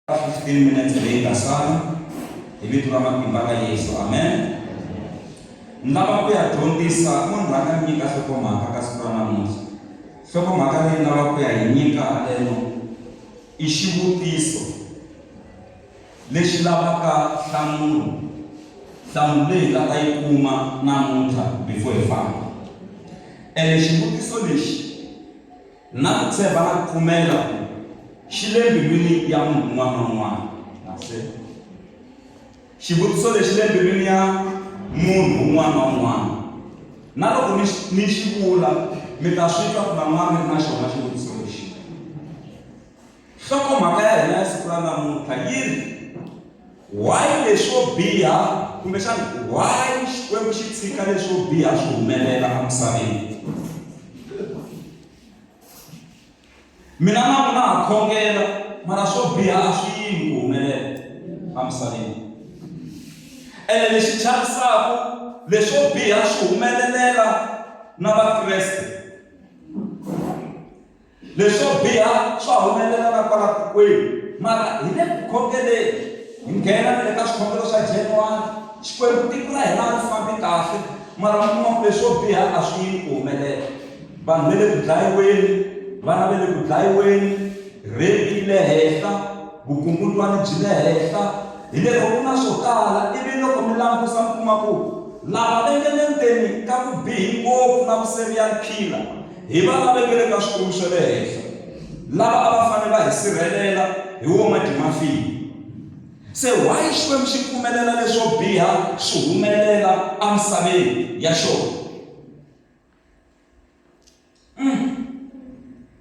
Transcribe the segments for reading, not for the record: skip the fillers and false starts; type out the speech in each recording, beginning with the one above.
15 minutes later sana hivi tunamakimbaka Yesu. Amen. Ndaba kuyadyondzisa munhu rhanga nyika hlokomhaka ka siku ra namuntlha. Hlokomhaka leyi ndaba ku ya nyika leno i xivutiso lexi lavaka nhlamulo leyi nga ta yi kuma namuntlha before hi famba. Xivutiso lexi na ku tshemba na ku pfumela xi le mbilwini ya munhu un'wana na un'wana. Xivutiso lexi le mbilwini ya munhu un'wana na un'wana, na loko ni xi vula mi ta swi twa ku man'wana ri na xona xivutiso lexi. Hlokomhaka ya hina ya siku ra namuntlha yi ri why leswo biha kumbexana why Xikwembu xi tshika leswo biha swi humelela emisaveni. Mina na n'wina ha khongela mara swo biha a swi yimi ku humelela emisaveni. Ene lexi chavisaka leswo biha swi humelelela na Vakreste. Leswo biha swa humelela na kwala tikweni, mara hi le ku khongeleni hi nghena na le ka swikhongelo swa January, Xikwembu tiko ra hina ri fambi kahle, mara mun'wana leswo biha a swi yimi ku humelela. Vanhu va le ku dlayiweni, vana va le ku dlayiweni, rape yi le henhla, vukungundzwani byi le henhla. Hi lero ku na swo tala, ivi loko mi langusa mi kuma ku lava va nge le ndzeni ka ku bihi ngopfu na vu-serial killer hi va lava nge le ka swikulu swa le henhla, lava a va fanele va hi sirhelela hi wo madimafini. Se why Xikwembu xi pfumelela leswo biha swi humelela emisaveni ya xona?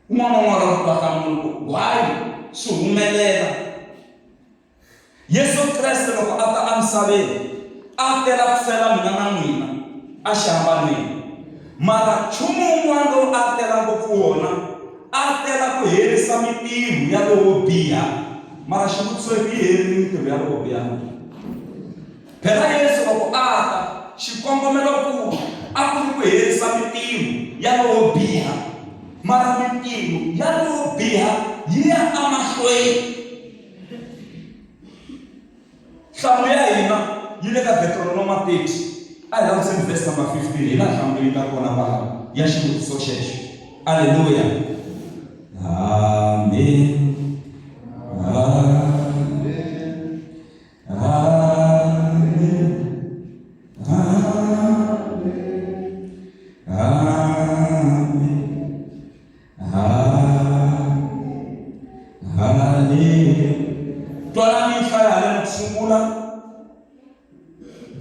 Un'wana na un'wana ra ku hlamula why swi humelela. Yesu Kreste loko a ta emisaveni a tela ku fela mina na n'wina exihambanweni, mara nchumu wun'wana lowu a tela ngopfu wona a tela ku herisa mitirho ya lowo biha. Mara xivutiso yi herile mitirho ya lowo biha. Phela Yesu loko a ta xikongomelo ku a ku ri ku herisa mitirho ya lowo biha, mara mitirho ya lowo biha yi ya emahlweni. Nhlamulo ya hina yi le ka Deuteronomy 30. A hi langutiseni verse number 15. Hi laha nhlamulo yi nga kona kwalaho ya xivutiso xexo. Alleluya. Amen.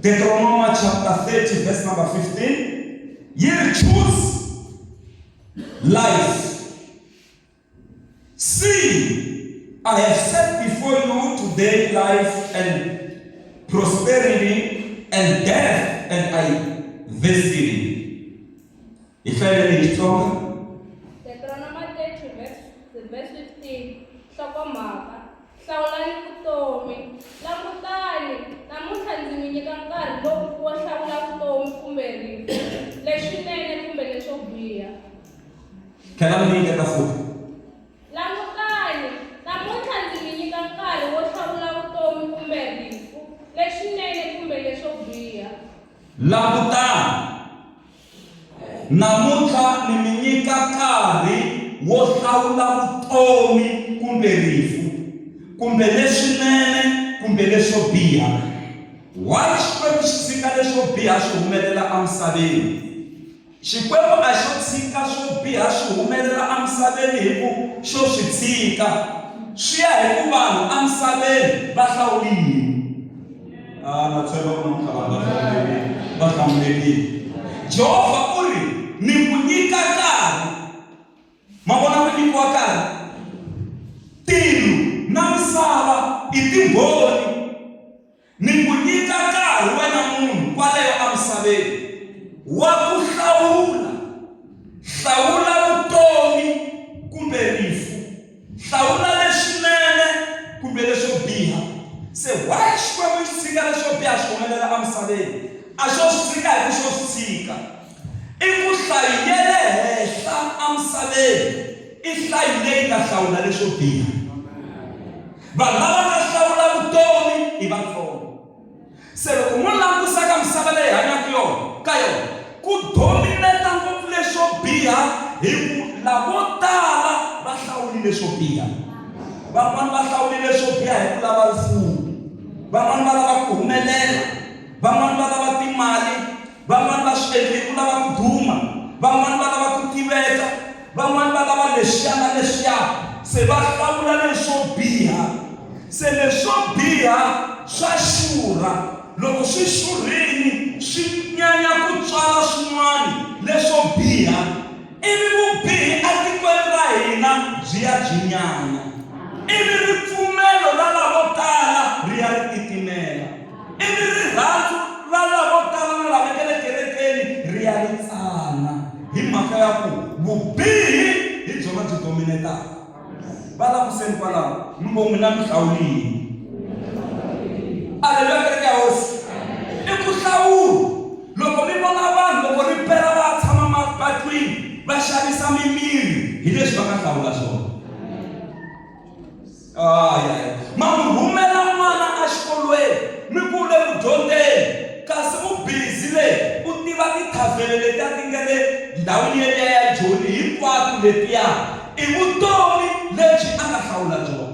Deuteronomy chapter 30 verse number 15. You choose life. See, I have set before you today life and prosperity and death and adversity. If I read strong. Deuteronomy 30 verse 15. Hlokomhaka, hlawulani vutomi, langutani namuntlha ndzi mi nyika nkarhi lowu wo hlawula vutomi kumbe rifu, leswinene kumbe leswo biha. Khela mi nyiketa futhi. Langutani namuntlha ndzi mi nyika nkarhi wo hlawula vutomi kumbe rifu, leswinene kumbe leswo biha. Langutani namuntlha ni mi nyika nkarhi wo hlawula vutomi kumbe rifu, kumbe leswinene kumbe leswo biha. Why Xikwembu xi tshika leswo biha swi humelela emisaveni? Xikwembu a xo tshika swo biha swi humelela emisaveni hi ku xo swi tshika swi ya hi ku vanhu emisaveni va hlawulile. Na tshemba ku va hlamulekile. Jehovha u ri ni ku nyika nkarhi. Ma vona ku nyikiwa nkarhi? Tilo na misava i timbhoni. Ni ku nyika nkarhi wena munhu kwaleyo emisaveni wa ku hlawula vutomi kumbe rifu, hlawula leswinene kumbe leswo biha. Se why Xikwembu xi tshika leswo biha swi humelela emisaveni? A xo swi tshika hi ku xo swi tshika i ku hlayi ya le henhla emisaveni i hlayi leyi nga hlawula leswo biha. vanhu lava nga hlawula vutomi i vatsongo. Se loko munhu langusa ka misava leyi hanyaka ka yona ku domineta ngopfu leswo biha, hi ku lavo tala va hlawulile swo biha. Van'wani va hlawulile swo biha hi ku lava rifuwo, van'wani va lava ku humelela, van'wani va lava timali, van'wani va swi endle hi ku lava ku duma, van'wani va lava ku tiveka, van'wani va lava leswiya na leswiya. Se va hlawula leswo biha. Se leswo biha swa xurha, loko swi xurhile swi nyanya ku tswala swin'wana leswo biha, ivi vubihi etikweni ra hina byi ya byi nyanya, ivi ripfumelo ra lavo tala ri ya ri titimela, ivi rirhandzu ra lavo tala na lava nga le kerekeni ri ya ri tsana, hi mhaka ya ku vubihi hi byona byi dominetaka. Va laviseni kwalaho mi ngo n'wina mi hlawulile. Aleluya, kereke ya hosi. I ku hlawula. Loko mi vona vanhu loko ri pela va tshama mapatwini va xavisa mimirhi, hi leswi va nga hlawula swona. Ma mi rhumela n'wana exikolweni mi ku le ku dyondzeni, kasi u busy le u tiva tithavhele letiya ti nga le ndhawini yeliya ya Joni hinkwato letiya, i vutomi lebyi a nga hlawula byona.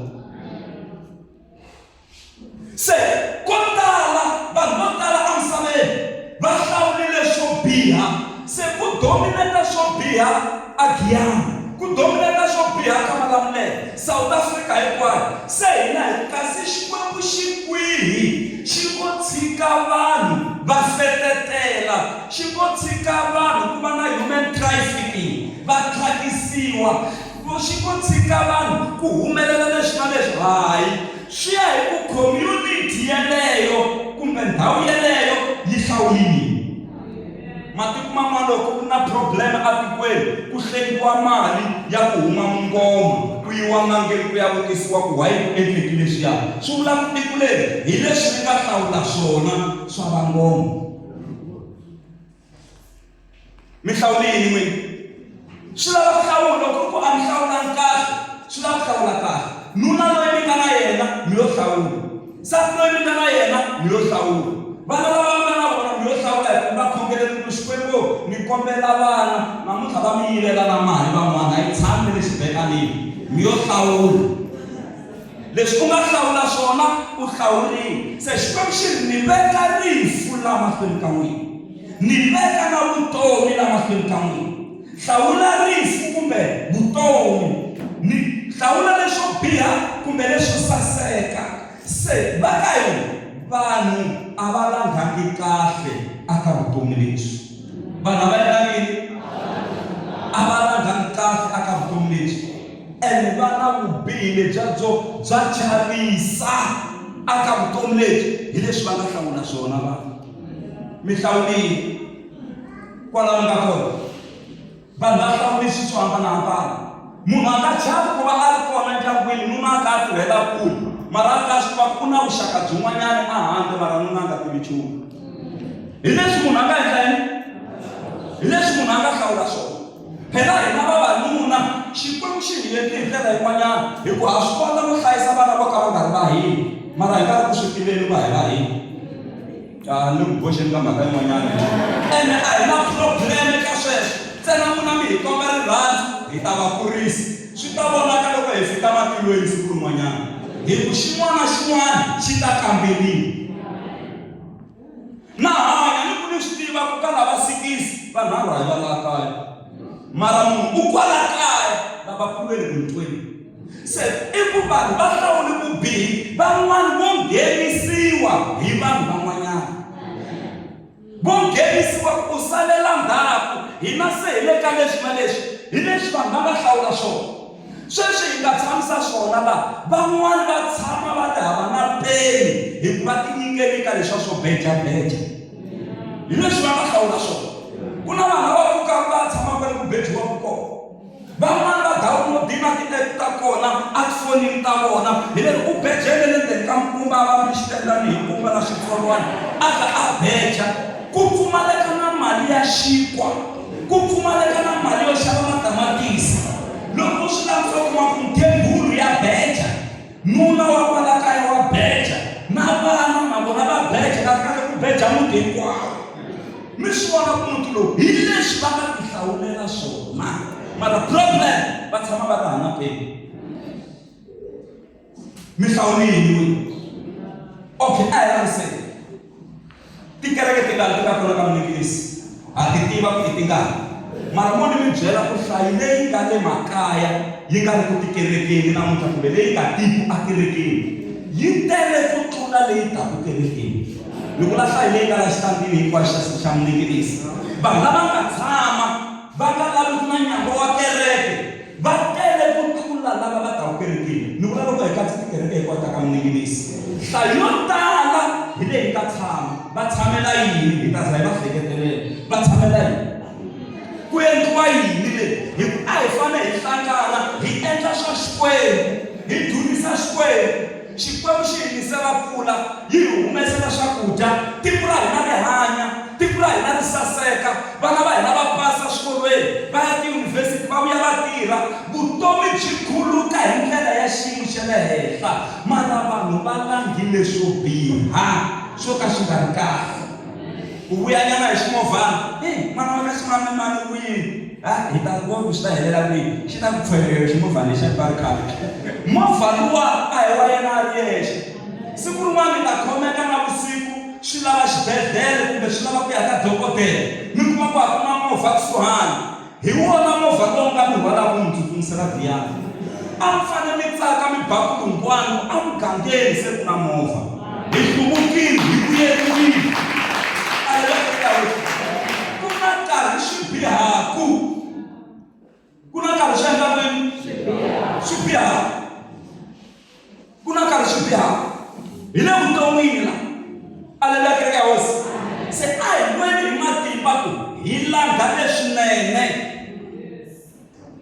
Se ko tala vanhu vo tala emisaveni va hlawulile swo biha. Se ku domineta swo biha a Giyani, ku domineta swo biha ka Malamulele, South Africa hinkwayo. Se hina kasi Xikwembu xi kwihi xi ngo tshika vanhu va fetetela, xi ngo tshika vanhu ku va na human trafficking, va tlhakisiwa, xi ngo tshika vanhu ku humelela leswi na leswi. Hayi, swi ya hi ku community yeleyo kumbe ndhawu yeleyo yi hlawulile. Matiko man'wana loko ku na problem atikweni ku hlengiwa mali ya ku huma mungoma ku yiwa n'angeni ku ya vutisiwa ku why ku endleki leswiya. Swi vula ku tiko leri hi leswi ri nga hlawula swona swa vangoma. Mi hlawulini n'wini? Swi lava ku hlawula. Loko ku a mi hlawulangi kahle swi lava ku hlawula kahle. Nuna loyi mi nga na yena mi yo hlawula, nsati loyi mi nga na yena mi yo hlawula, vana lava mi nga na vona mi yo hlawula. Hi ku va khongeleni ku Xikwembu ni kombela vana namuntlha va mi yilela na mali van'wana, a yi tshami le xibekanini, mi yo hlawula. Leswi u nga hlawula swona u hlawurile. Se Xikwembu xi ri ni veka rifu la mahlweni ka n'wina, ni veka na vutomi la mahlweni ka n'wina. Hlawula rifu kumbe vutomi, ni hlawula leswo biha kumbe leswo saseka. Se va ka hina vanhu a va langhangi kahle aka vutomi lebyi. Vanhu a va langhangi, a va langhangi kahle aka vutomi lebyi, ene va na vubihi lebya bya chavisa aka vutomi lebyi. Hi leswi va nga hlawula swona vanhu. Mi hlawulile kwalaho nga kona. Vanhu va hlawule swilo swo hambanahambana. Munhu a nga chavi ku va a ri kona ndyangwini, nuna a ka a tirhela kule, mara a nga swi tiva ku na vuxaka byin'wanyana ehandle, mara nuna a nga tivi nchumu. Hi leswi munhu a nga endla yini? Hi leswi munhu a nga hlawula swona. Phela hina vavanuna Xikwembu xi hi endle hi ndlela yin'wanyana, hi ku ha swi kota ku hlayisa vana vo ka va nga ri va hina, mara hi karhi ku swi tiveni va hi va hina. Ni ku boxeni ka mhaka yin'wanyana, ene a hi na problem ka sweswo. Ntsena n'wina mi hi komba rirhandzu hi ta va kurisa. Swi ta vonaka loko hi fika matilweni siku rin'wanyana, hi ku xin'wana na xin'wana xi ta kamberiwa. Na hanya ni ku ni swi tiva ku ka lava 6 vanharhu hi va laha kaya, mara munhu u kwala kaya lava kulweni mutweni. Se i ku vanhu va hlawule vubihi, van'wani vo nghenisiwa hi vanhu van'wanyana, vo nghenisiwa ku salela ndzhaku. Hina se hi le ka leswi na leswi, hi leswi vanhu va nga hlawula swona. Sweswi hi nga tshamisa swona laha van'wani va tshama va ri hava na peni hi ku va tinyikeli ka leswiya swo bejabeja. Hi leswi va nga hlawula swona. Ku na vanhu va pfukaka va tshama kwale ku bejiwaka kona, van'wani va dawunodina ti-app ta kona etifonini ta vona. Hi leri u bejele le ndzeni ka nkumba va mi xitelani hi nkumba na xitsongwana a ka a beja. Ku pfumaleka na mali ya xinkwa, ku pfumaleka na mali yo xava matamatisi. Loko swi langusa kuma ku mthembulu ya beja, nuna wa kwala kaya wa beja na vana na vona va beja ka ku beja muti hinkwawo. Mi swi vona ku muti lowu hi leswi va nga ti hlawulela swona, mara problem va tshama va ri hana peni. Mi hlawulile okay, a hi laviseni tikereke tingani ti nga kona ka minikisi, ha ti tiva ku ti tingani, mara mo ni mi byela ku hlayi leyi nga le makaya yi nga ri ku tikerekeni namuntlha kumbe leyi nga tiku ekerekeni yi tele ku tlula leyi taku kerekeni. Ni vula hlayi leyi nga la xitandini hinkwaxo xa minikisi. Vanhu lava nga tshama va nga lavi ku na nyangwa wa kereke va tele ku tlula lava va taku kerekeni. Ni vula loko hi katsi tikereke hinkwato ta ka minikisi, hlayi yo tala hi leyi nga tshama va tshamela yini, hi ta za hi va hleketelela va tshamela yini, ku endliwa yini le. Hi ku a hi fanele hi hlangana hi endla swa Xikwembu, hi dyondzisa Xikwembu. Xikwembu xi hi yisela mpfula, yi hi humesela swakudya, tiko ra hina ri hanya, tiko ra hina ri saseka, vana va hina va pasa swikolweni, va ya tiyunivhesiti va vuya va tirha, vutomi byi khuluka hi ndlela ya xiyimo xa le henhla. Mara vanhu va langile swo biha swo ka swi nga ri kahle. Ku vuyanyana hi ximovhana, mana wa ka ximamimani kwini, hi ta ku swi ta helela kwihi, xi ta ku pfulelela ximovhana lexi va ri khale. Movha luwa a hi wa yena a ri yexe, siku rin'wana mi ta khomeka navusiku swi lava xibedhlele kumbe swi lava ku ya ka dokodela, mi kuma ku a kuma movha kusuhani, hi wona movha lowu nga mi rhwala ku mi tsutsumisela diyani. A mi fanele mi tsaka mi bakulu hinkwanu emugangeni se ku na movha, hi hluvukile hi vuyeriwile. Ku na nkarhi swi bihaku, ku na nkarhi swi endla kwini swi bihaku, ku na nkarhi swi bihaku hi le vuton'wini la. Aleluya, kereke ya hosi. Se a hi lweni hi matimba ku hi langa leswinene.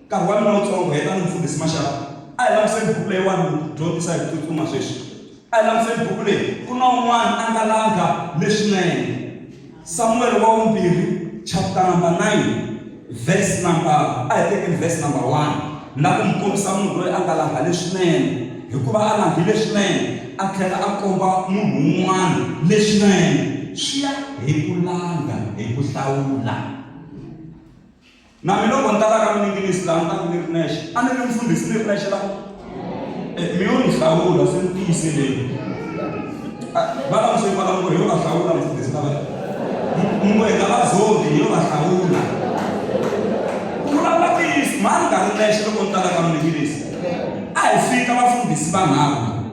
Nkarhi wa mina wutsongo heta ni mfundhisi Mashava a hi langutiseni buku leyiwani dyondzisa hi tsutsuma sweswi. A hi langutiseni buku leyi, ku na un'wana a nga langa leswinene. Samuel wa vumbirhi chapter number 9 verse number, a hi tekeni verse number 1, na ku mi kombisa munhu loyi a nga langa leswinene, hikuva a langile leswinene a tlhela a komba munhu un'wana leswinene. Swi ya hi ku langa, hi ku hlawula. Na mina loko ni tala ka mininginisi laha ni ta ku ni ri nexe, a ni ri mfundhisi ni ri nexe laha, mi yo ni hlawula se ni tiyiseleni. Va laviseni va langu hi yo va hlawula mfundhisi lava mungu hi nga va zombi hi yo va hlawula. Ku vulavula tiyisi mani nga ri nexe loko ni tala ka mininginisi. A hi fika vafundhisi vanharhu,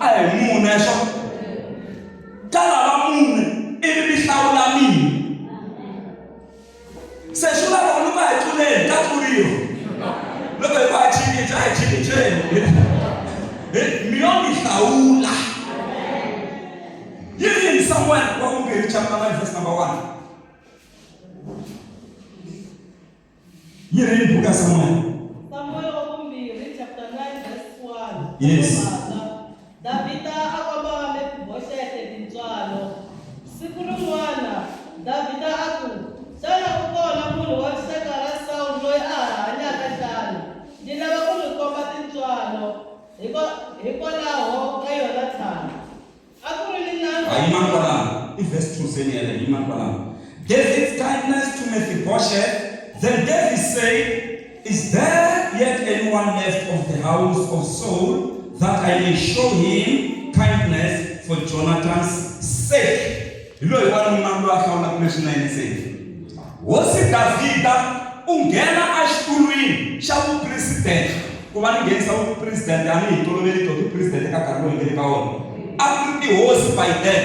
a hi mune swo ka lava mune ivi mi hlawula mina. Se swi lava loko hi tluleni ka tluriwa, loko hi va cinca a hi cinceni, mi yo mi hlawula. Yi ri Samuel wa vumbirhi chapter 9 verse number 1. Yi ri buku ya Samuel. Samuel wa vumbirhi chapter 9 verse 1. Yes. Davida a komba Mefiboshethe tintswalo. Siku rin'wana Davida a ku, xana ku kona munhu wa rixaka ra Saul loyi a hanyaka xana? Ndzi lava ku n'wi komba tintswalo hikwalaho ka Yonathani. A ku ri ni nandzu. Verse 2 says, David's kindness to Mephibosheth. Then David said, is there yet anyone left of the house of Saul that I may show him kindness for Jonathan's sake? You know what I found that question 9 was it Davida ungena exitulwini xa vupresidente? Ku va ni nghenisa vupresidente a ni hi toloveli to vupresidente ka nkarhi lowu hi nge le ka wona. A ku ri tihosi by then.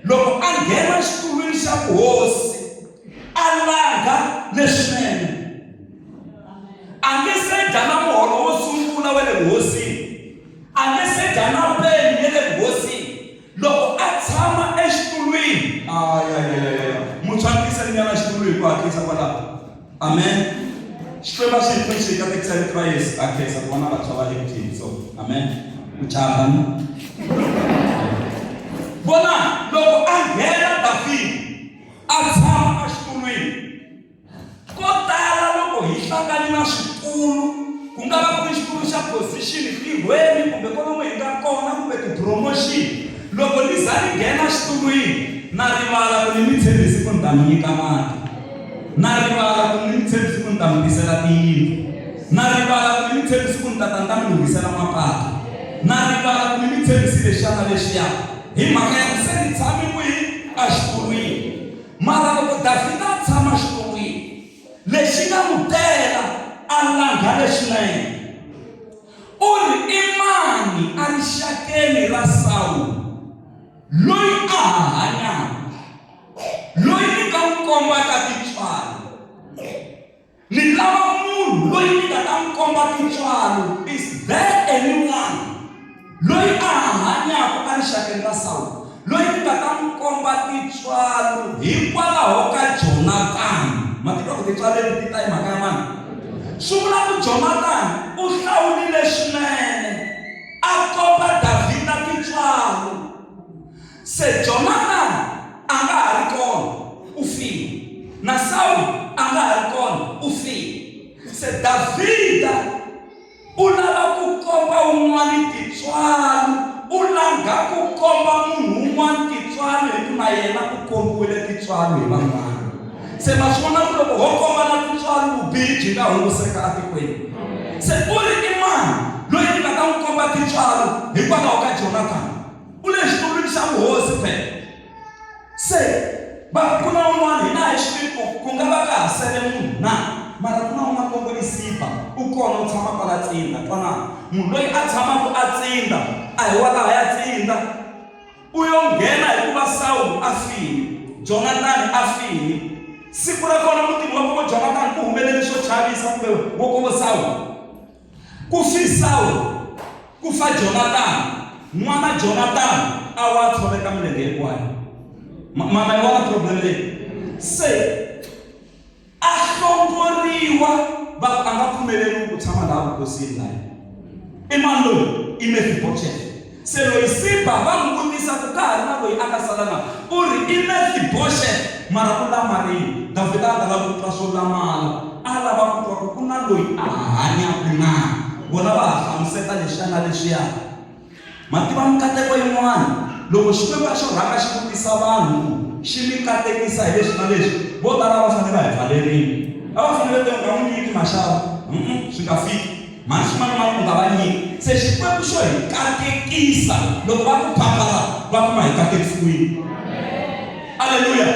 Loko a nghena xitulwini xa vuhosi a langa leswinene, a nge se dya na muholo wo sungula wa le vuhosini, a nge se dya na peni ya le vuhosini. Loko a tshama exitulwini, mutswakisa nyana xitulwini ku hatlisa kwalaho. Amen. Xikwembu xi hi pfuxi ka tikisani ka Yesu a khensa ku vona vantshwa va le kutini. So amen. Uchambani. Bona loko a nghena Davida a tshama exitulwini, ko tala loko hi hlangane na switulu ku nga va ku ri xitulu xa xa position tirhweni kumbe kwalomu hi nga kona kumbe ti-promotion, loko ni za ni nghena xitulwini na rivala ku ni mi tshembisi ku ni ta mi nyika mati, na rivala ku ni mi tshembisi ku ni ta mi tisela tiyindlu, na rivala ku ni mi tshembisi ku ni ta mi lunghisela mapatu, na rivala ku ni mi tshembisi lexana lexiya hi mhaka ya ku se ni tshami kwihi a xitulwini. Mara loko Davhida a tshama xitulwini lexi nga n'wi tela a langha leswinene, u ri i mani a rixakeni ra Sawule loyi a hanyaka, loyi ni nga n'wi kombaka tintswalo. Ni lava munhu loyi ni nga ta n'wi komba tintswalo. Is there anyone loyi a hanyaka a rixakeni ra Sawule loyi ni nga ta n'wi komba tintswalo hikwalaho ka Jonathan? Matiko ku tintswalo leti ti ta hi mhaka ya mani? Swi vula ku Jonathan u hlawulile swinene a komba Davhida tintswalo. Se Jonathan a nga ha ri kona u file, na Sawule a nga ha ri kona u file. Se Davhida u lava ku komba un'wana tintswalo, u langha ku komba munhu un'wana tintswalo hi ku na yena u kombiwile tintswalo hi van'wana. Se ma swi vona ku loko ho kombana tintswalo vubihi byi nga hunguseka etikweni. Se u ri i mani loyi ni nga ta n'wi komba tintswalo hikwalaho ka Jonathan? U le xitulwini xa vuhosi phela. Se ku na un'wana hi na hi xiviko ku nga va ka ha sele munhu na, mara ku na un'wana kongoni Siba u kona u tshama kwala Tsinda. Twanana, munhu loyi a tshamaka a Tsinda a hi wa laha ya Tsinda u yo nghena hikuva Sawule a file, Jonathan a file. Siku ra kona mutini wa kovo Jonathan ku humelele swo chavisa kumbe wo kovo Sawule, ku fi Sawule ku fa Jonathan. N'wana Jonathan a wa tshoveka milenge hinkwayo. Mama yi vona problem leyi. Se a hlongoriwa va a nga pfumeleriwi ku tshama laha vukosini laha. I mani loyi? I Mefiboshefe. Se loyi Siba va n'wi vutisa ku ka ha ri na loyi a nga sala na, u ri i Mefiboshefe mara u lamarile. Davhida a nga lavi ku twa swo lamala, a lava ku twa ku ku na loyi a hanyaka na. Vona va ha hlamuseta lexiya na lexiya. Ma tiva mikateko yin'wana loko xikwembu xo rhanga xi vutisa vanhu xi mi katekisa hi leswi na leswi, vo tala va fanele va hi pfalerile. A va fanele va nga n'wi nyiki maxava, swi nga fiki mara xin'wana na ku nga va nyiki. Se xikwembu xo hi katekisa loko va ku phaphala va kuma hi katekisiwile. Aleluya.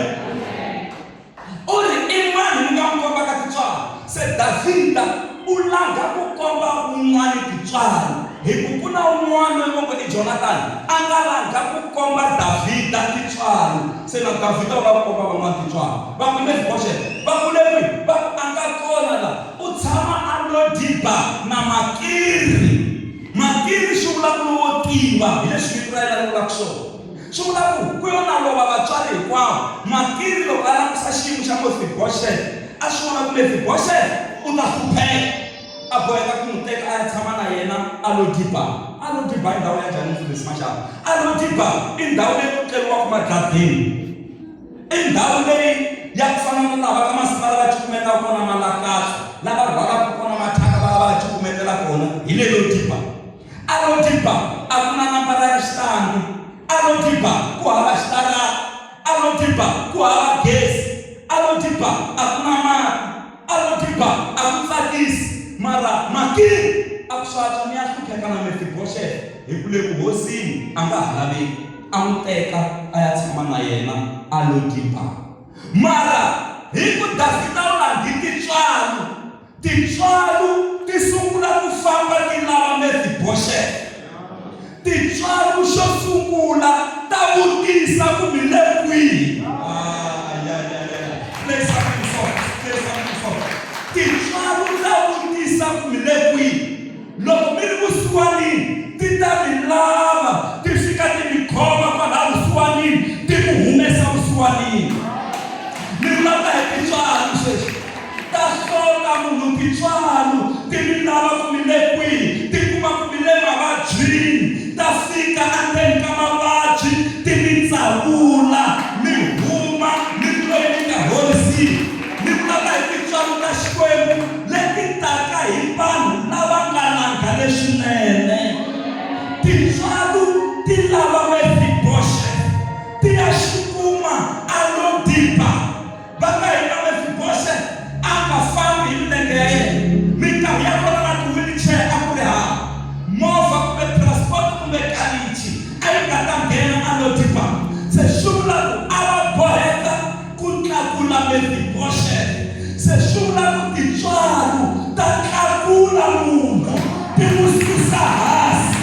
U ri i mani ni nga n'wi kombaka tintswalo? Se Davhida u langha ku komba un'wana tintswalo hi ku ku na un'wana loyi va ngo i Jonathan a nga langha ku komba Davhida tintswalo. Se na Davhida u lava ku komba van'wana tintswalo. Va ku Mefiboshefe va ku le kwihi? Va ku a nga kona la u tshama a lo diba na Makiri. Makiri swi vula ku lowo tiva hi leswi vito ra yena ri vulaka swona. Swi vula ku yo na lova vatswari hinkwavo. Makiri loko a langusa xiyimo xa Mefiboshefe a swi vona ku Mefiboshefe u ta hlupheka, a boheka ku n'wi teka a ya tshama na yena a lo diba. A lo diba i ndhawu ya njhani mfundhisi Mashava? A lo diba i ndhawu leyi ku tleriwaka magadeni, i ndhawu leyi ya ku fana na lava ka masipala va cukumetaka kona malakatso, lava rhwalaka kona mathaka va cukumetela kona, hi leyi lo diba. A lo diba a ku na nambara ya xitandi, a lo diba ku hava xitarata, a lo diba ku hava gezi, a lo diba a ku na mati, a lo diba a ku tsakisi. Mara Makiri a ku swatswa ni ya hlupheka na Mefiboshefe hi ku le vuhosini a nga ha laveki, a n'wi teka a ya tshama na yena a lo diba. Mara hi ku Davhida u langhi tintswalo, tintswalo ti sungula ku famba ti lava Mefiboshefe. Tintswalo xo sungula ta vutisa ku mi le kwihi. Tintswalo ta vutisa ku mi le kwihi. Loko mi ri vusiwanini ti ta mi lava, ti fika ti mi khoma kwalaha vusiwanini, ti mi humesa vusiwanini. Mi vulavula hi tintswalo sweswi. Ta hloka munhu tintswalo ti mi lava ku mi le kwihi, ti kuma ku mi le mavabyini, ta fika endzeni ka mavabyi ti mi tsavula, mi huma mi loyi mi nga horisini. Mi vulavula hi tintswalo ta Xikwembu leti taka hi vanhu lava nga langha leswi tintswalo ti lava Mefiboshe ti ya xikuma alo diba va nga hina Mefiboshe a nga fambi hi milenge ya yena minkarhi ya kona na ti-wheelchair a ku ri hava movha kumbe transport kumbe kalichi a yi nga ta nghena alo diba se swi vula ku a va boheka ku tlakula Mefiboshe se swi vula ku tintswalo ta tlakula munhu ti n'wi susa hansi.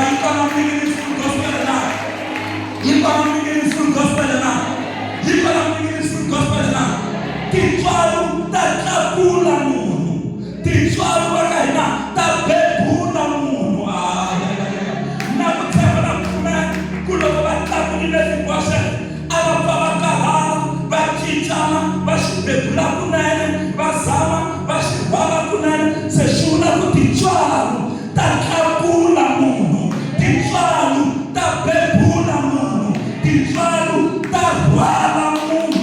You cannot make it full gospel now. You cannot make it full gospel now. You cannot make it full gospel now. Tintswalo ta tlakula munhu. Tintswalo va ka hina ta bebula munhu. Na ku tshemba na pfumela ku loko va tlakulile Mefiboshe a va pfa va karhala va cincana va xi bebula kunene va zama va xi rhwala kunene se swi vula ku tintswalo ta tlakula munhu. Tintswalo ta bebula munhu. Tintswalo ta rhwala munhu.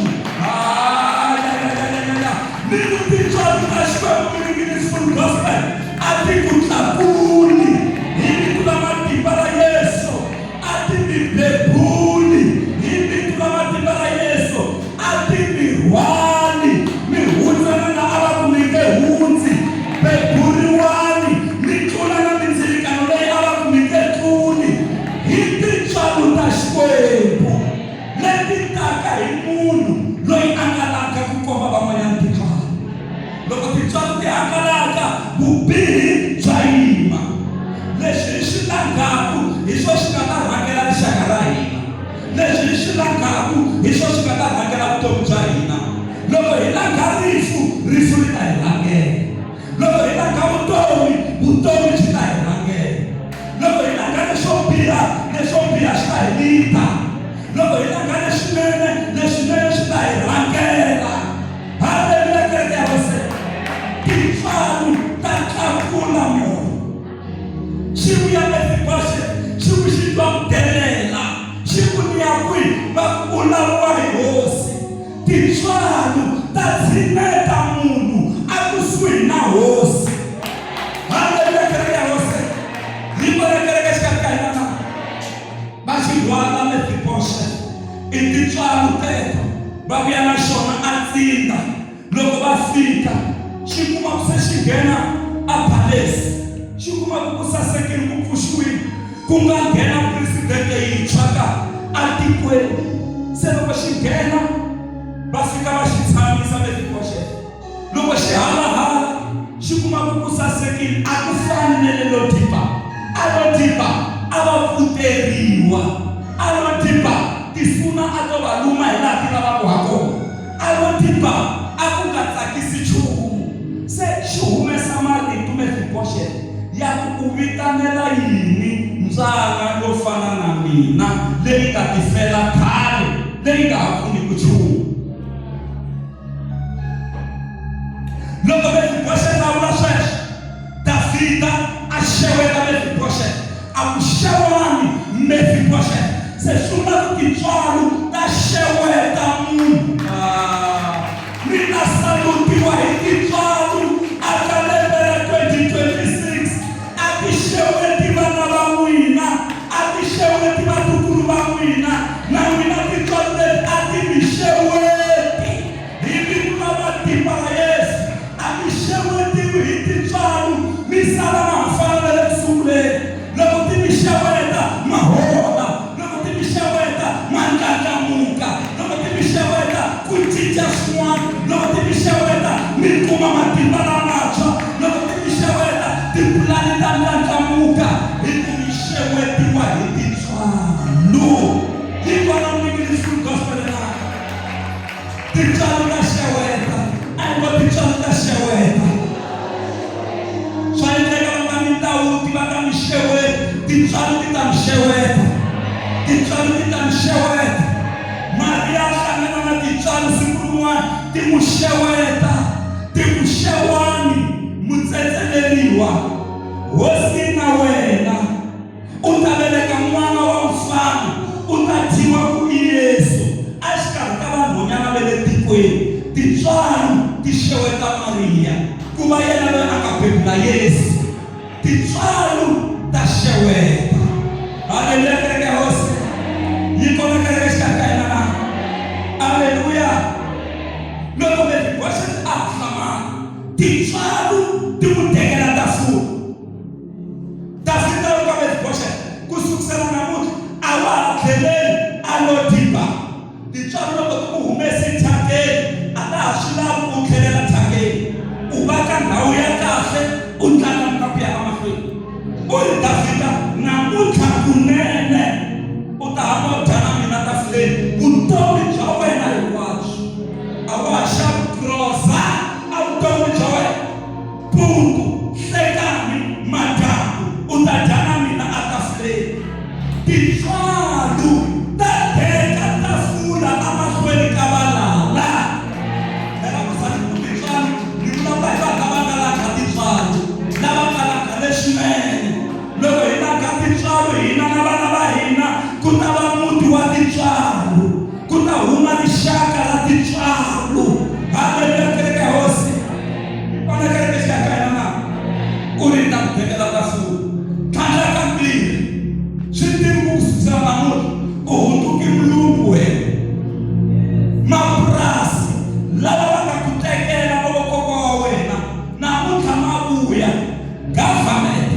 Lero tintswalo ta Xikwembu Ministry Gospel a ti ku tlakuli hi vito la matimba la Yesu a ti mi bebuli hi vito la matimba la Yesu a ti mi rhwali mi hundzana na a va ku mi nge hundzi beburiwani mi tlula na mindzilikano leyi a va ku mi nge tluli hi tintswalo ta Xikwembu leti taka hi munhu loyi a nga langa ku komba van'wanyana tintswalo. Loko tintswalo ti hangalaka vubihi bya yima leswi hi swi langaku hi swo swi nga ta rhangela rixaka ra hina leswi hi swi langaku hi swo swi nga ta rhangela vutomi bya hina. Loko hi langa rifu ri ta hi rhangela. Loko hi langa vutomi byi ta hi rhangela. Loko hi langa leswo biha swi ta hi lita. Loko hi langa leswinene swi ta hi rhangela. Haleluya kereke ya Hosi. Tintswalo ta tlakula munhu. Xi vuya Mefiboshe xi ku xi twa ku delela xi ku ni ya kwihi va vulavuriwa hi hosi. Tintswalo ta tshineta munhu a kusuhi na hosi. Haleluya kereke ya Hosi. Hi vona kereke xikarhi ka hina na va xi rhwala Mefiboshe i tintswalo teto va vuya na xona a tsinda. Loko va fika xi kuma ku se xi nghena a phalesi xi kuma ku sasekile ku pfuxiwile ku nga nghena presidente yintshwa ka a tikweni. Se loko xi nghena va fika va xi tshamisa Mefiboshe. Loko xi halahala xi kuma ku sasekile a ku fani na le lo diba. A lo diba a va pfuteriwa. A lo diba tisuna a to va luma hi laha ti lavaka ha kona. A lo diba a ku nga tsakisi nchumu. Se xi humesa marito Mefiboshe ya ku u vitanela yini ndzanga yo fana na mina leyi nga ti fela khale leyi nga ha pfuni ku nchumu. Loko Mefiboshe a vula sweswo Davhida a xeweta Mefiboshe a ku xewani Mefiboshe. Se swi vula ku tintswalo ta xeweta munhu. Mina salutiwa hi tintswalo aka lembe ra 2026 a ti xeweti vana va n'wina a ti xeweti vatukulu va n'wina na n'wina tintswalo leti a ti mi xeweti hi vito la matimba la Yesu. A mi xewetiwi hi tintswalo mi sala ma fana na le kusunguleni. Loko ti mi xeweta ma hola. Loko ti mi xeweta ma ndlandlamuka. Loko ti mi xeweta ku cinca swin'wana. Loko ti mi xeweta mi kuma matimba lamantshwa. Loko ti mi xeweta tipulani ta ndlandlamuka. Hi ku mi xewetiwa hi tintswalo. Hi vona Ministry Gospel na tintswalo ta xeweta. A hi ngo tintswalo ta xeweta. Swa endleka va nga mi Dawudi va nga mi xeweta. Tintswalo ti ta mi xeweta. Tintswalo ti ta mi xeweta. Maria a hlangana na tintswalo siku rin'wana ti n'wi xeweta. Ti ku xewani mutsetseleriwa. Hosi na wena u ta veleka n'wana wa mfana u ta dyiwa ku i Yesu. A xikarhi ka vanhwanyana va le tikweni tintswalo ti xeweta Maria ku va yena loyi a nga bebula Yesu. Tintswalo ta xeweta. tintswalo ta teka tafula amahlweni ka valala. Lava ku sali ku tintswalo ni vulavula hi vanhu lava nga langa tintswalo, lava nga langa leswinene. Loko hi langa tintswalo hina na vana va hina ku ta va muti wa tintswalo, ku ta huma rixaka ra tintswalo. Haleluya, kereke ya hosi. Vona kereke xaka hina na u ri ta ku tekela tafula tlhandla ka mbirhi swi tivi ku kusukisela namuntlha u hunduke mulungu wena. Mapurasi lava va nga ku tekela mavokoko wa wena namuntlha ma vuya. Government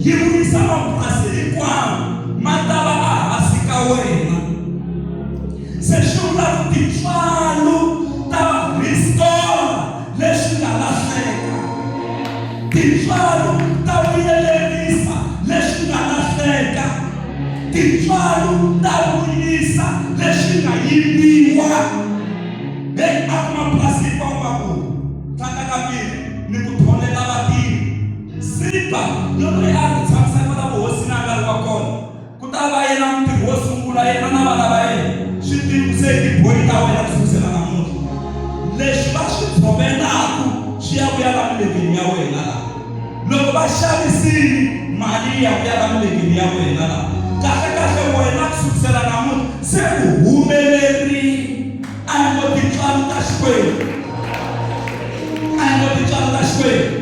yi vuyisa mapurasi hinkwawo ma ta va a hansi ka wena. Se swi vula ku tintswalo ta restore leswi nga lahleka. Tintswalo ta vuyelerisa leswi nga lahleka. Tintswalo ta vuyisa leswi nga yiviwa. A ku mapurasi hinkwawo va ku tlhandla ka mbirhi ni ku tholela vatirhi. Sipa loko a ti tshamisaka na vuhosi na nga ri wa kona ku ta va yena mutirhi wo sungula yena na vana va yena swi tivi se tiboyi ta wena ku sukisela namuntlha. Leswi va swi tshovelaku swi ya vuya la milengeni ya wena la. Loko va xavisini mali ya vuya la milengeni ya wena la. Kahle kahle wena ku sukisela namuntlha se u humelerile. A hi ngo tintswalo ta Xikwembu, a hi ngo tintswalo ta Xikwembu.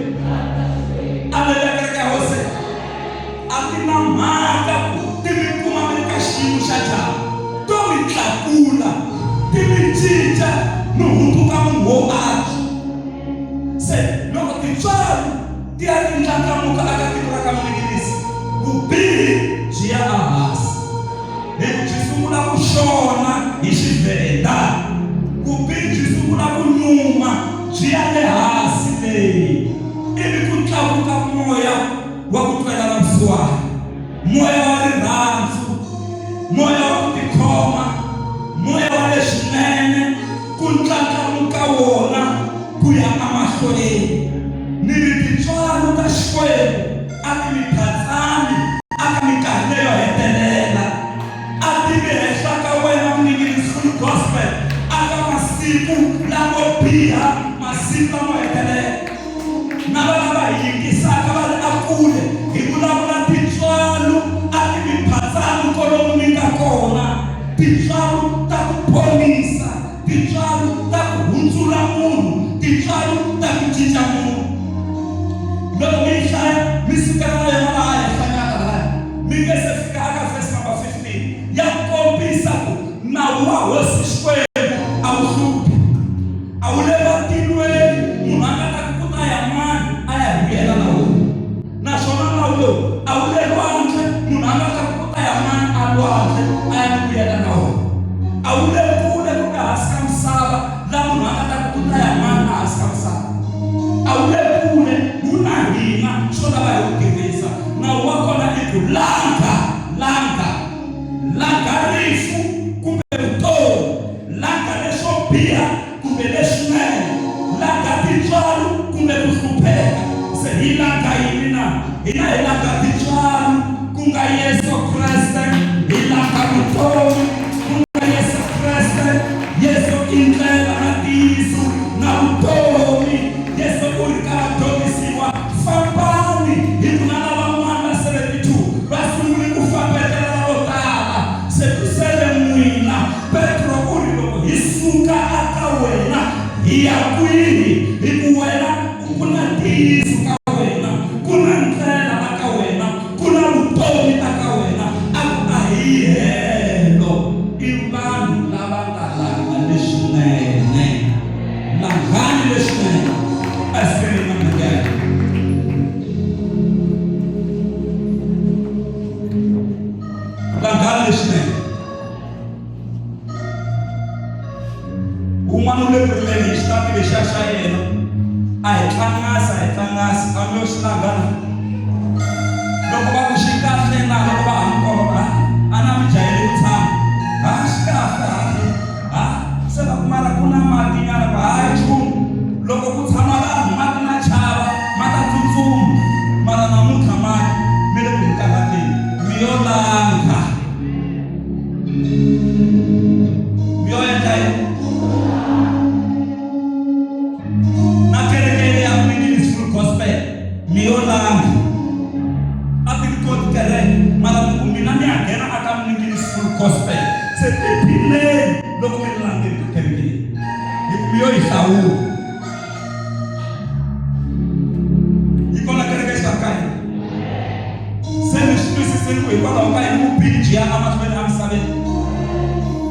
Aleluya, kereke ya hosi. A ti na mhaka ti mi kuma mi ri ka xiyimo xa njhani, to mi tlakula, ti mi cinca mi hundzuka munhu wo antswa. Se loko tintswalo ti ya ti ndlandlamuka aka tiko ra ka Minginisi, vubihi byi ya ehansi. Byi sungula ku xona hi Xivenda, vubihi byi sungula ku nyuma byi ya le hansi leyi. Ivi ku tlakuka moya wa ku twela na vusiwana, moya wa rirhandzu, moya wa ku tikhoma, moya wa leswinene, ku ndlandlamuka wona ku ya emahlweni. Ni ri tintswalo ta Xikwembu a ti mi phatsami aka minkarhi leyo hetelela. A ti mi henhla ka wena Minginisi Full Gospel aka masiku lamo biha, masiku lamo hetelela. Na vana va yingisaka va ri a kule hi vulavula tintswalo a ti mi phatsami kolomu mi nga kona. Tintswalo ta ku ponisa, tintswalo ta ku hundzula munhu, tintswalo ta ku cinca munhu. Loko mi hlaya mi sukela na yona laha hi hlanyaka laya mi nge se fika aka verse number 15 ya kombisa ku nawu wa hosi Xikwembu a wu hluphi, a wu le matilweni. Munhu a nga ta ku ta ya mani a ya vuyela na wona, naswona nawu lowu a wu le lwandle. Munhu a nga ta ku ta ya mani a lwandle a ya vuyela na wona. A wu le kule kumbe hansi ka misava laha munhu a nga ta ku ta ya mani a hansi ka misava. A wu le kule, wu na hina swo lava hi ku tirhisa. Nawu wa kona i ku langa rifu kumbe vutomi, langa leswo biha kumbe leswinene, langa tintswalo kumbe ku hlupheka. Se hi langa yini na? Hina hi langa tintswalo ku nga Yesu Kreste, hi langa vutomi ku nga Yesu Kreste. Yesu i ndlela na ntiyiso na vutomi. Yesu u ri karhi a dyondzisiwa, fambani hi ku na lavan'wana va 72 va sungule ku fambetela lavo tala. Se ku sele n'wina. Petro u ri loko hi suka aka wena hi ya kwihi? Hi ku wena ku na ntiyiso ka wena, ku na ndlela aka wena, ku na vutomi aka wena. A ku a hi helo i vanhu lava nga langa leswinene. Langani leswinene. Langani leswinene. Un'wana u le ku rileni hi xitapi lexiya xa yena, a hi tlangasa kambe yo swi langana. Loko va ku xi kahle na loko va ha mi kolota a na mi jahele ku tshama, xi kahle se va ku mara ku na mati nyana va hayi nchumu. Loko ku tshama laha mati ma chava ma ta tsutsuma, mara namuntlha mati mi le ku hi karhateni mi yo langa. gospel. Se tiphileni loko mi langeni ka kereke leyi. Hi yo yi hlawula. Yi kona kereke xikaya. Se mi swi twisisile ku hikwalaho ka yini vubihi byi ya emahlweni emisaveni.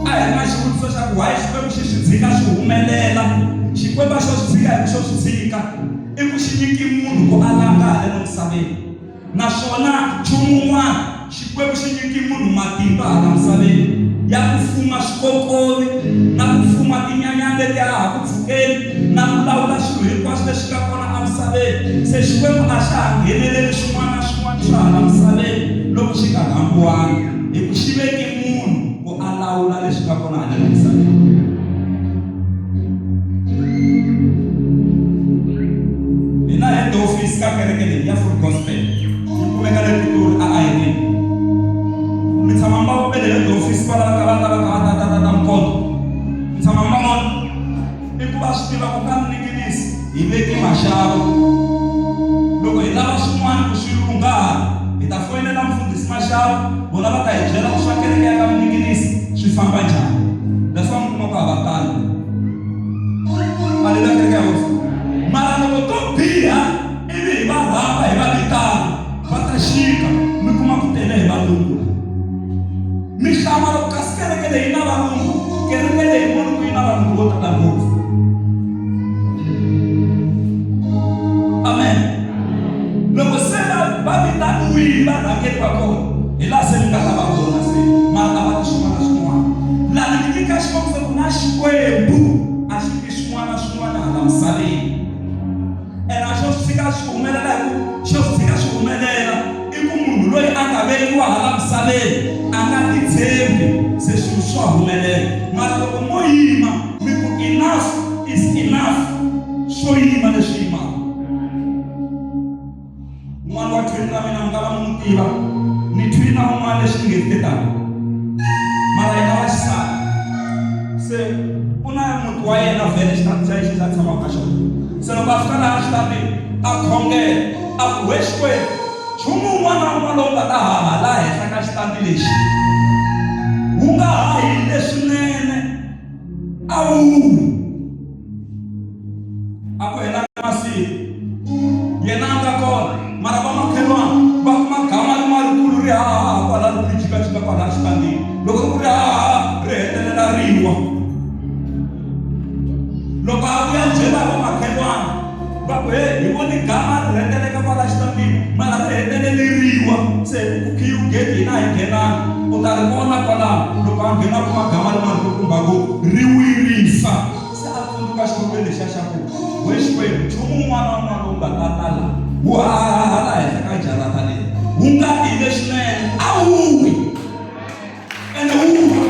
A hi na xivutiso xa ku why Xikwembu xi swi tshika swi humelela. Xikwembu xo swi tshika hi xo swi tshika i ku xi nyiki munhu ku a langala emisaveni. Naswona nchumu wun'wana Xikwembu xi nyiki munhu matimba hala misaveni ya ku fuma swikokovi na ku fuma tinyanyani leti ha ku pfukeni na ku lawula swilo hinkwaswo leswi nga kona emisaveni. Se Xikwembu a xa ha ngheneleli swin'wana na swin'wana swa hala misaveni loko xi nga rhambiwanga. Hi ku xi veke munhu ku a lawula leswi nga kona hala misaveni. Hina head office ka kereke leyi ya Full Gospel yi kumeka le Pitori a Irene. Mi tshama mba pele head office kwala ka ta mkoto. Mi tshama mba mona i ku va swi tiva ku ka mnikinisi hi veke maxavo. Loko hi lava swin'wana ku swi lunghara hi ta foyinela mfundhisi maxavo vona va ta hi byela ku swa kereke ya ka mnikinisi swi famba njhani. Leswaku mi kuma ku hava talo. Mali la kereke ya hosi. Mara loko to biha ivi hi va rhamba hi va vitana va ta xika mi kuma ku tele hi valungu. Mi hlama loko kasi kereke leyi na valungu kereke leyi munhu ku yi na valungu vo tala ngopfu. Amen. Loko se va vitaniwile va rhangeri va kona hi laha se mi nga ta va kona se mara a va ti swin'wana na swin'wana. Laha ni nyika xikombiso ku na Xikwembu a xi ti swin'wana na swin'wana hala misaveni. Ena xo tshika swi humelela hi ku xo tshika swi humelela i ku munhu loyi a nga vekiwa hala misaveni a nga titshembi se swilo swa humelela. Mara loko mo yima mi ku enough is enough swo yima leswi yimaka. N'wana wa twini ra mina mi nga va mi n'wi tiva ni twina un'wana leswi ni nge tetaka mara yena wa xisati se ku na muti wa yena vhele xitandi xa yexi xa tshamaka ka xona. Se loko a fika laha xitandini a khongela a ku we Xikwembu nchumu wun'wana na wun'wana lowu nga ta haha laha henhla ka xitandi lexi wu nga hahi leswinene a wuwi. A ku hela masiku yena a nga kona mara va makhelwana va kuma gama rin'wana ri haha kwala ri jikajika kwala xitandini. Loko ku ri haha ri hetelela riwa. Loko a vuya byela va makhelwana va ku hi voni gama ri heteleka kwala xitandini mara ri heteleleriwa. Se ku khiyu gate hina hi nghenanga u ta ri vona kwalaho. Loko a nghena kuma gama rin'wana ri kumbaku ri wirisa. Se a tsundzuka xikombiso lexiya xa ku we Xikwembu nchumu wun'wana na wun'wana lowu nga ta tala wu haha laha henhla ka jarata leyi wu nga hi leswinene a wuwi ene wuwa.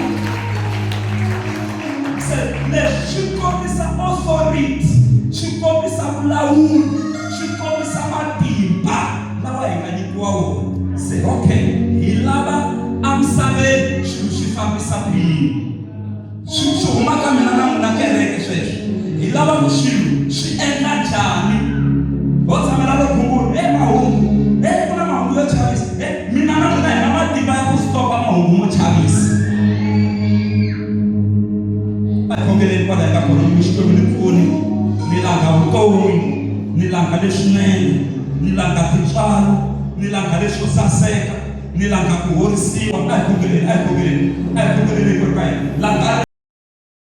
Se leswi swi kombisa authority, swi kombisa vulawuri, swi kombisa matimba lawa hi nga nyikiwa wona. Se okay hi lava emisaveni swilo swi fambisa ku yini. Swi huma ka mina na n'wina kereke sweswo hi lava ku swilo swi endla njhani. Ho tshamela lo khungulu mahungu ku na mahungu yo chavisa mina na n'wina hi na matimba ya ku stopa mahungu mo chavisa. Khongeleni kwala eka kona mi Xikwembu ni pfuni ni langa vutomi ni langa leswinene ni langa tintswalo ni langa leswo saseka ni langa ku horisiwa. A hi khongeleni hinkwerhu ka hina.